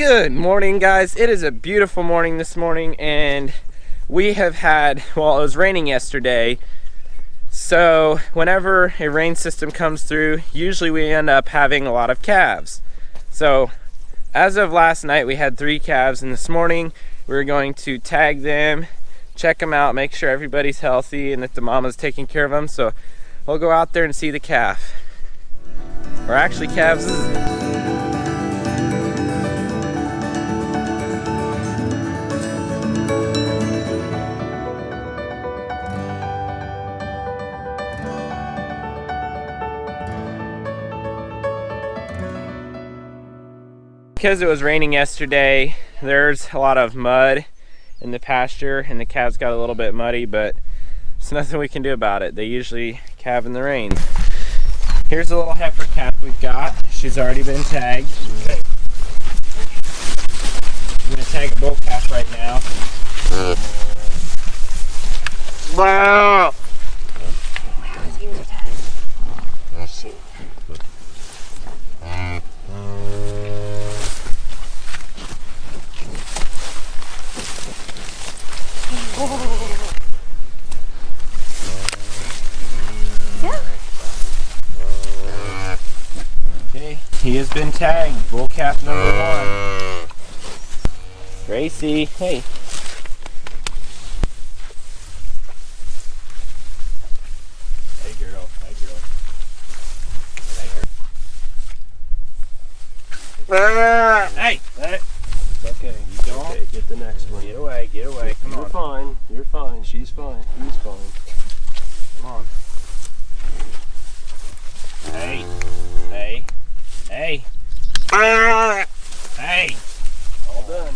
Good morning, guys. It is a beautiful morning this morning, and we have had, well, it was raining yesterday, so whenever a rain system comes through, usually we end up having a lot of calves. So as of last night, we had 3 calves, and this morning we're going to tag them, check them out, make sure everybody's healthy and that the mama's taking care of them. So we'll go out there and see the calf, or actually calves. Because it was raining yesterday, there's a lot of mud in the pasture and the calves got a little bit muddy, but there's nothing we can do about it. They usually calve in the rain. Here's a little heifer calf we've got. She's already been tagged. Okay. I'm going to tag a bull calf right now. Wow! Okay, he has been tagged. Bull calf number 1. Gracie, hey. Hey girl, hey girl. Hey, hey. Okay, You don't. okay, get the next one. Get away, get away. Come You're on. fine. You're fine. She's fine. He's fine. Come on. Hey. Hey. Hey. Hey. All done.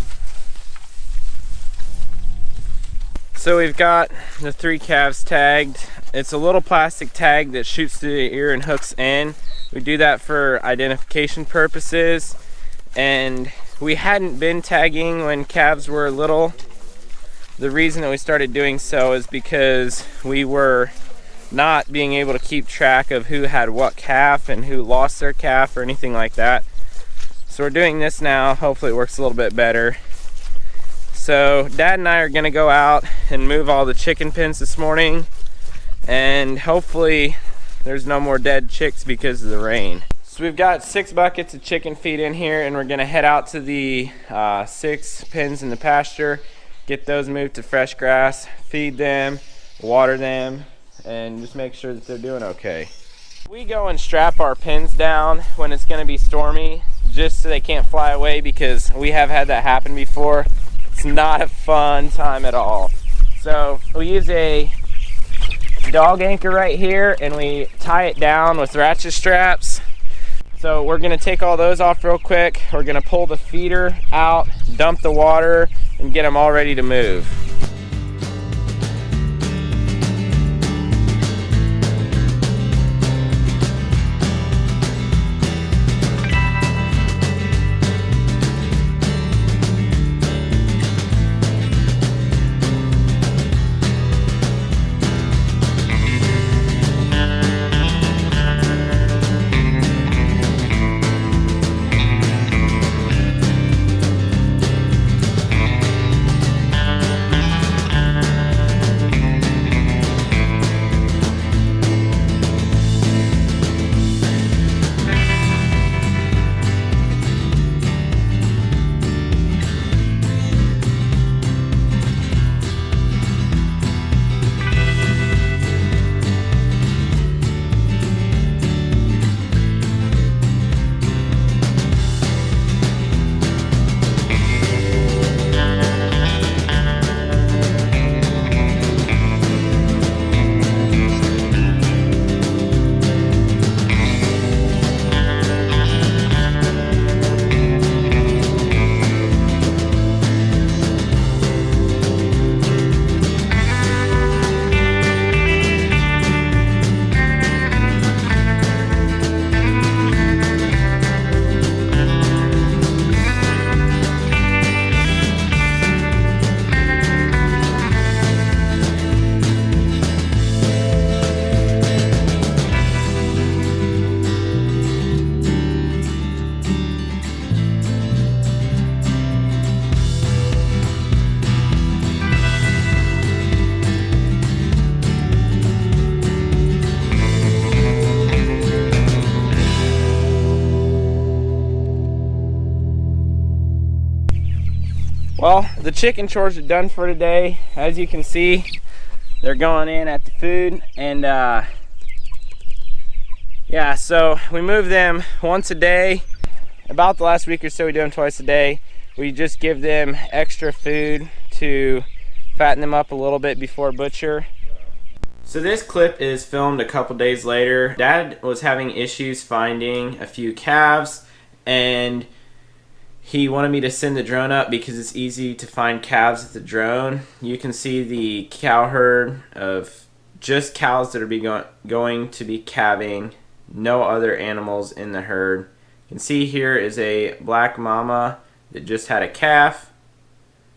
So we've got the 3 calves tagged. It's a little plastic tag that shoots through the ear and hooks in. We do that for identification purposes. And we hadn't been tagging when calves were little. The reason that we started doing so is because we were not being able to keep track of who had what calf and who lost their calf or anything like that. So we're doing this now. Hopefully it works a little bit better. So Dad and I are gonna go out and move all the chicken pens this morning, and hopefully there's no more dead chicks because of the rain. So we've got 6 buckets of chicken feed in here, and we're gonna head out to the 6 pens in the pasture, get those moved to fresh grass, feed them, water them, and just make sure that they're doing okay. We go and strap our pens down when it's gonna be stormy, just so they can't fly away, because we have had that happen before. It's not a fun time at all. So we use a dog anchor right here, and we tie it down with ratchet straps. So we're gonna take all those off real quick. We're gonna pull the feeder out, dump the water, and get them all ready to move. Well, the chicken chores are done for today. As you can see, they're going in at the food, and yeah, so we move them once a day. About the last week or so, we do them twice a day. We just give them extra food to fatten them up a little bit before butcher. So this clip is filmed a couple days later. Dad was having issues finding a few calves, and he wanted me to send the drone up because it's easy to find calves with the drone. You can see the cow herd of just cows that are going to be calving, no other animals in the herd. You can see here is a black mama that just had a calf.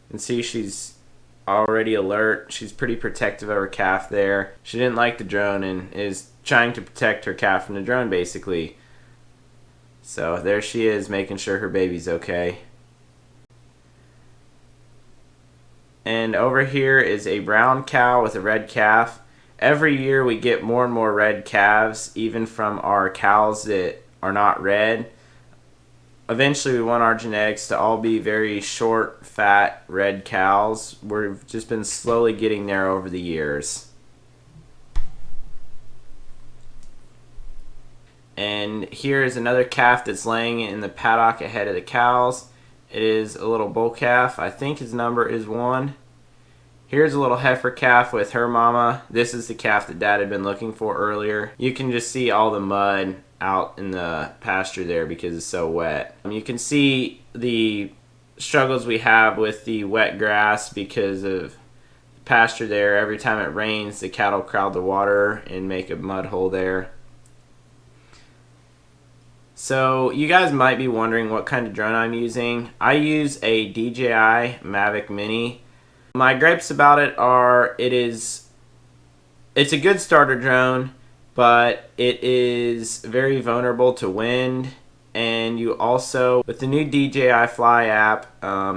You can see she's already alert. She's pretty protective of her calf there. She didn't like the drone and is trying to protect her calf from the drone basically. So there she is, making sure her baby's okay. And over here is a brown cow with a red calf. Every year we get more and more red calves, even from our cows that are not red. Eventually we want our genetics to all be very short, fat, red cows. We've just been slowly getting there over the years. And here is another calf that's laying in the paddock ahead of the cows. It is a little bull calf. I think his number is 1. Here's a little heifer calf with her mama. This is the calf that Dad had been looking for earlier. You can just see all the mud out in the pasture there because it's so wet. You can see the struggles we have with the wet grass because of the pasture there. Every time it rains, the cattle crowd the water and make a mud hole there. So you guys might be wondering what kind of drone I'm using. I use a DJI Mavic Mini. My gripes about it are it's a good starter drone, but it is very vulnerable to wind. And you also, with the new DJI Fly app,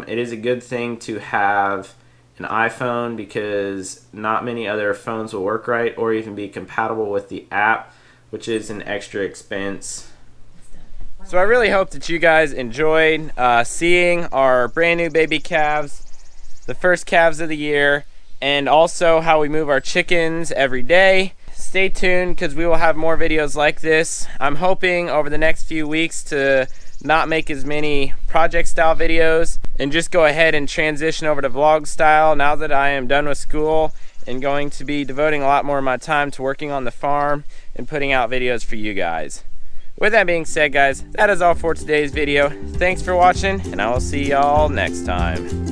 it is a good thing to have an iPhone because not many other phones will work right or even be compatible with the app, which is an extra expense. So I really hope that you guys enjoyed seeing our brand new baby calves, the first calves of the year, and also how we move our chickens every day. Stay tuned because we will have more videos like this. I'm hoping over the next few weeks to not make as many project style videos and just go ahead and transition over to vlog style now that I am done with school and going to be devoting a lot more of my time to working on the farm and putting out videos for you guys. With that being said, guys, that is all for today's video. Thanks for watching, and I will see y'all next time.